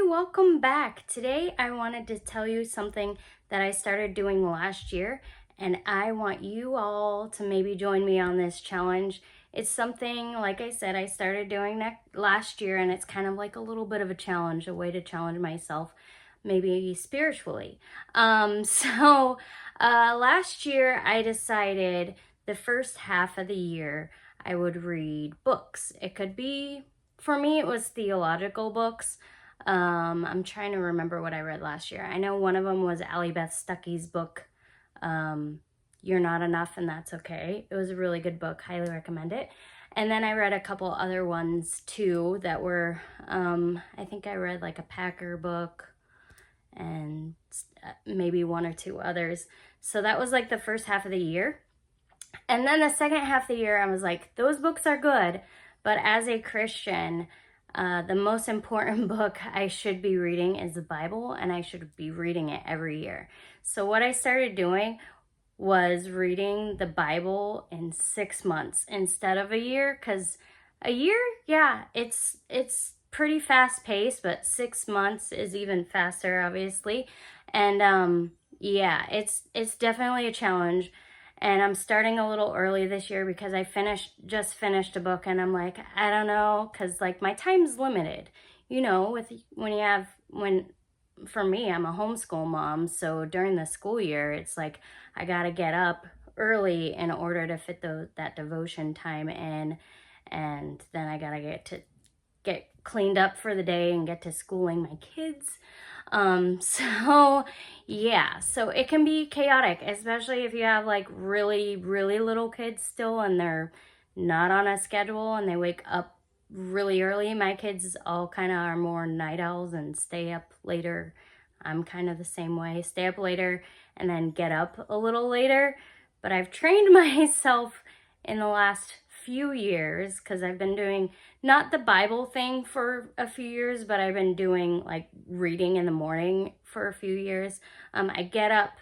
welcome back. Today I wanted to tell you something that I started doing last year, and I want you all to maybe join me on this challenge. It's something, like I said, I started doing last year, and it's kind of like a little bit of a challenge, a way to challenge myself, maybe spiritually. Last year I decided the first half of the year I would read books. It could be, for me, it was theological books. I'm trying to remember what I read last year. I know one of them was Allie Beth Stuckey's book, You're Not Enough and That's Okay. It was a really good book. Highly recommend it. And then I read a couple other ones too that were, I think I read like a Packer book and maybe one or two others. So that was like the first half of the year. And then the second half of the year, I was like, those books are good, but as a Christian, the most important book I should be reading is the Bible, and I should be reading it every year. So what I started doing was reading the Bible in 6 months instead of a year, because a year, yeah, it's pretty fast paced, but 6 months is even faster, obviously. And yeah, it's definitely a challenge. And I'm starting a little early this year because I just finished a book, and I'm like, I don't know, because like my time's limited, you know, for me, I'm a homeschool mom. So during the school year, it's like, I got to get up early in order to fit that devotion time in. And then I got to get cleaned up for the day and get to schooling my kids. So yeah, so it can be chaotic, especially if you have like really, really little kids still and they're not on a schedule and they wake up really early. My kids all kind of are more night owls and stay up later. I'm kind of the same way, stay up later and then get up a little later. But I've trained myself in the last few years, because I've been doing not the Bible thing for a few years, but I've been doing like reading in the morning for a few years. I get up,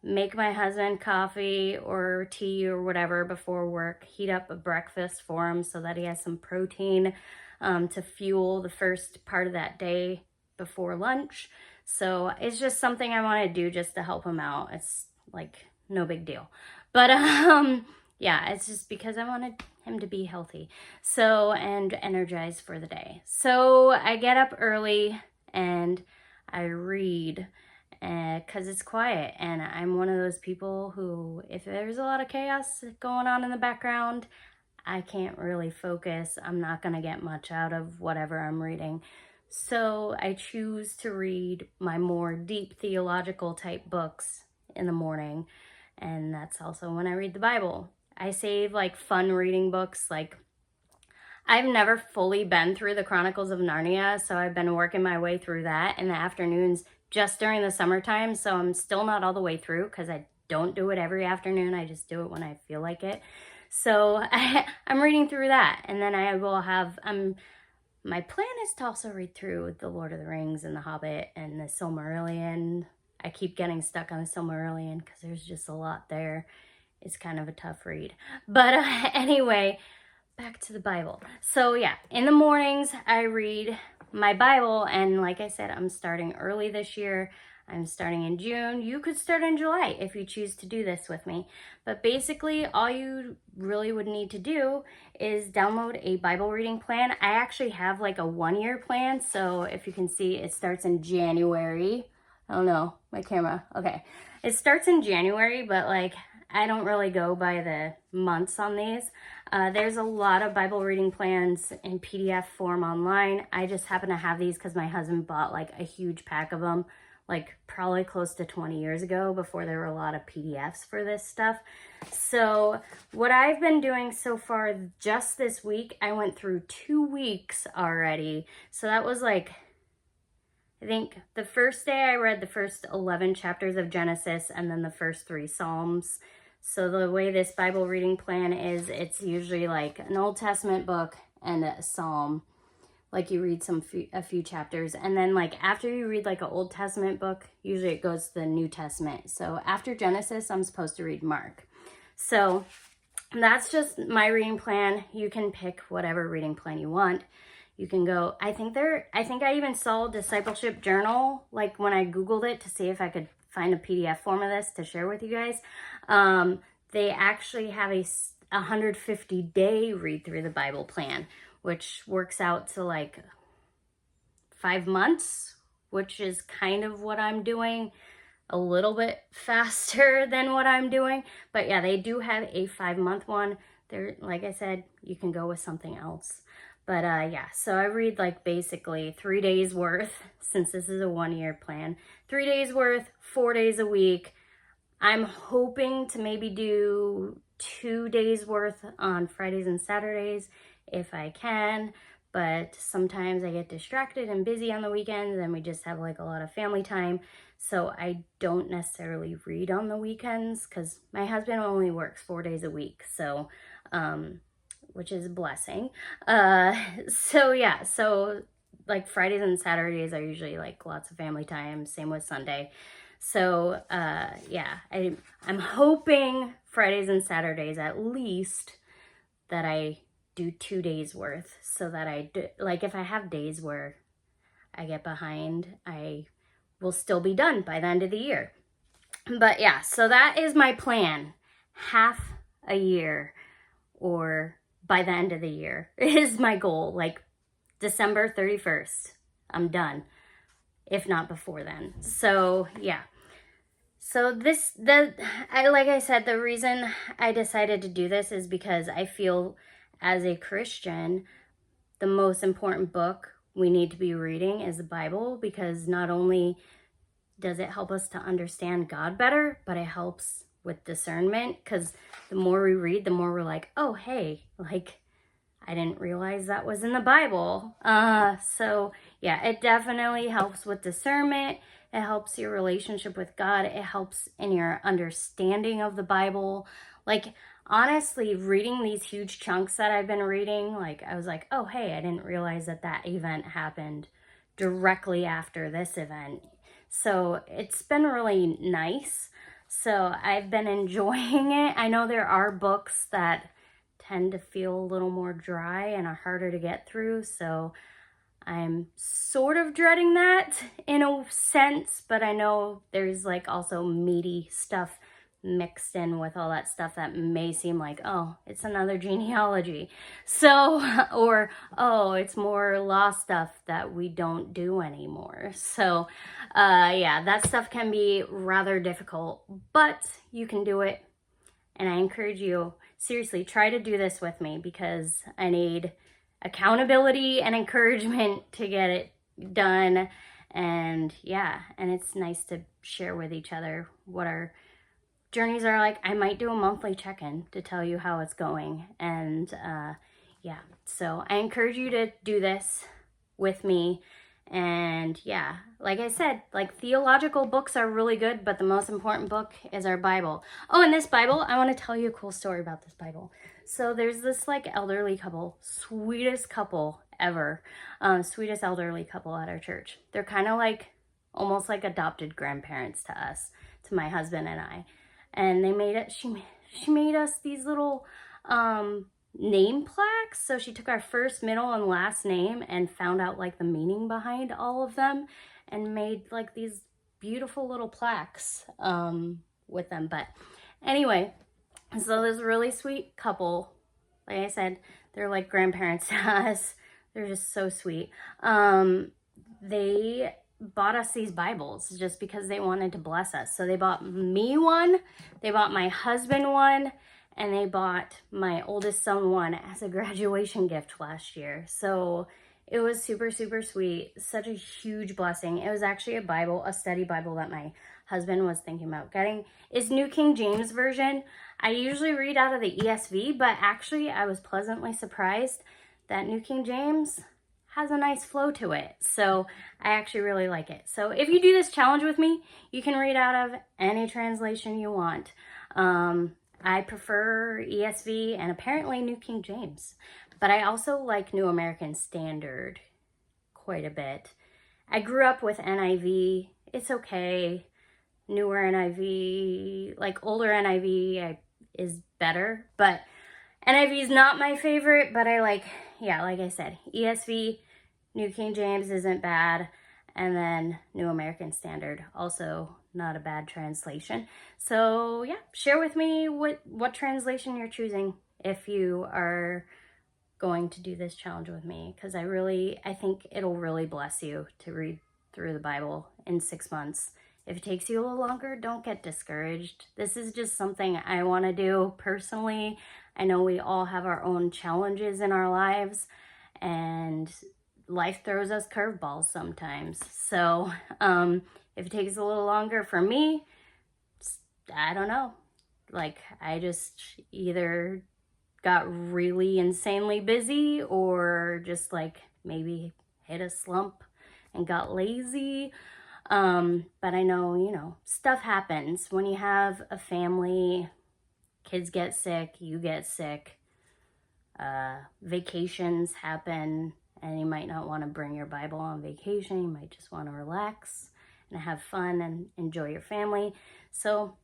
make my husband coffee or tea or whatever before work, heat up a breakfast for him so that he has some protein to fuel the first part of that day before lunch. So it's just something I want to do just to help him out. It's like no big deal. But yeah, it's just because I wanted him to be healthy, so, and energized for the day. So I get up early and I read because it's quiet, and I'm one of those people who, if there's a lot of chaos going on in the background, I can't really focus. I'm not going to get much out of whatever I'm reading. So I choose to read my more deep theological type books in the morning, and that's also when I read the Bible. I save like fun reading books. Like, I've never fully been through the Chronicles of Narnia, so I've been working my way through that in the afternoons just during the summertime. So I'm still not all the way through because I don't do it every afternoon. I just do it when I feel like it. So I'm reading through that, and then I will have my plan is to also read through The Lord of the Rings and The Hobbit and The Silmarillion. I keep getting stuck on The Silmarillion because there's just a lot there. It's kind of a tough read. But anyway, back to the Bible. So yeah, in the mornings, I read my Bible. And like I said, I'm starting early this year. I'm starting in June. You could start in July if you choose to do this with me. But basically, all you really would need to do is download a Bible reading plan. I actually have like a 1-year plan. So if you can see, it starts in January. I don't know, my camera. Okay. It starts in January, but like, I don't really go by the months on these. There's a lot of Bible reading plans in PDF form online. I just happen to have these because my husband bought like a huge pack of them, like probably close to 20 years ago, before there were a lot of PDFs for this stuff. So what I've been doing so far, just this week, I went through 2 weeks already. So that was like, I think the first day I read the first 11 chapters of Genesis and then the first 3 Psalms. So the way this Bible reading plan is, it's usually like an Old Testament book and a Psalm. Like you read a few chapters, and then like after you read like an Old Testament book, usually it goes to the New Testament. So after Genesis, I'm supposed to read Mark. So that's just my reading plan. You can pick whatever reading plan you want. You can go, I think I even saw Discipleship Journal, like when I Googled it to see if I could find a PDF form of this to share with you guys. They actually have a 150-day read through the Bible plan, which works out to like 5 months, which is kind of what I'm doing, a little bit faster than what I'm doing. But yeah, they do have a 5-month one. There, like I said, you can go with something else. But yeah, so I read like basically 3 days worth, since this is a 1-year plan, 3 days worth, 4 days a week. I'm hoping to maybe do 2 days worth on Fridays and Saturdays if I can, but sometimes I get distracted and busy on the weekends and we just have like a lot of family time. So I don't necessarily read on the weekends because my husband only works 4 days a week. So, which is a blessing. So yeah, so like Fridays and Saturdays are usually like lots of family time. Same with Sunday. So yeah, I'm hoping Fridays and Saturdays at least that I do 2 days worth, so that I do, like if I have days where I get behind, I will still be done by the end of the year. But yeah, so that is my plan. Half a year, or by the end of the year is my goal. Like December 31st, I'm done, if not before then. So yeah. So like I said, the reason I decided to do this is because I feel as a Christian, the most important book we need to be reading is the Bible, because not only does it help us to understand God better, but it helps with discernment, because the more we read, the more we're like, oh, hey, like, I didn't realize that was in the Bible. So yeah, it definitely helps with discernment. It helps your relationship with God. It helps in your understanding of the Bible. Like, honestly, reading these huge chunks that I've been reading, like, I was like, oh, hey, I didn't realize that event happened directly after this event. So it's been really nice. So I've been enjoying it. I know there are books that tend to feel a little more dry and are harder to get through. So I'm sort of dreading that in a sense, but I know there's like also meaty stuff mixed in with all that stuff that may seem like, oh, it's another genealogy. So, or, oh, it's more law stuff that we don't do anymore. So, yeah, that stuff can be rather difficult, but you can do it. And I encourage you, seriously, try to do this with me, because I need accountability and encouragement to get it done. And yeah, and it's nice to share with each other what our journeys are like. I might do a monthly check-in to tell you how it's going. And yeah, so I encourage you to do this with me. And yeah, like I said, like theological books are really good, but the most important book is our Bible. Oh, and this Bible, I want to tell you a cool story about this Bible. So there's this like elderly couple, sweetest couple ever, sweetest elderly couple at our church. They're kind of like almost like adopted grandparents to us, to my husband and I. And they made it, she made us these little name plaques. So she took our first, middle, and last name and found out like the meaning behind all of them and made like these beautiful little plaques with them. But anyway, so this really sweet couple, like I said, they're like grandparents to us. They're just so sweet. They bought us these Bibles just because they wanted to bless us. So they bought me one, they bought my husband one, and they bought my oldest son one as a graduation gift last year. So it was super, super sweet. Such a huge blessing. It was actually a Bible, a study Bible that my husband was thinking about getting. It's New King James Version. I usually read out of the ESV, but actually I was pleasantly surprised that New King James has a nice flow to it. So I actually really like it. So if you do this challenge with me, you can read out of any translation you want. I prefer ESV and apparently New King James, but I also like New American Standard quite a bit. I grew up with NIV. It's okay. Newer NIV, like older NIV is better, but NIV is not my favorite, but I like, yeah, like I said, ESV, New King James isn't bad. And then New American Standard, also not a bad translation. So yeah, share with me what translation you're choosing if you are going to do this challenge with me, because I think it'll really bless you to read through the Bible in 6 months. If it takes you a little longer, don't get discouraged. This is just something I want to do personally. I know we all have our own challenges in our lives, and life throws us curveballs sometimes. So if it takes a little longer for me, I don't know. Like, I just either got really insanely busy or just like maybe hit a slump and got lazy. But I know, stuff happens when you have a family. Kids get sick, you get sick, vacations happen, and you might not want to bring your Bible on vacation. You might just want to relax and have fun and enjoy your family. So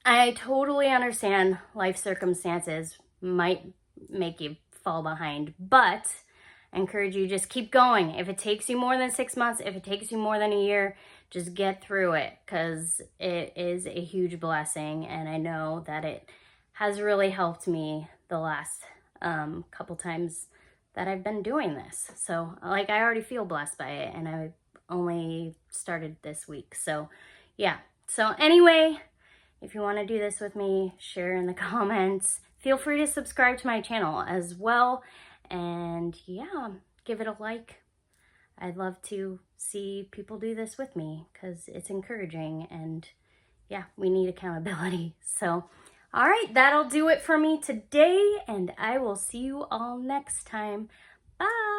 I totally understand life circumstances might make you fall behind, but I encourage you, just keep going. If it takes you more than 6 months, if it takes you more than a year, just get through it, because it is a huge blessing, and I know that it has really helped me the last couple times that I've been doing this. So like, I already feel blessed by it, and I only started this week. So yeah. So anyway, if you want to do this with me, share in the comments. Feel free to subscribe to my channel as well. And yeah, give it a like. I'd love to see people do this with me, because it's encouraging, and yeah, we need accountability. So, all right, that'll do it for me today, and I will see you all next time. Bye.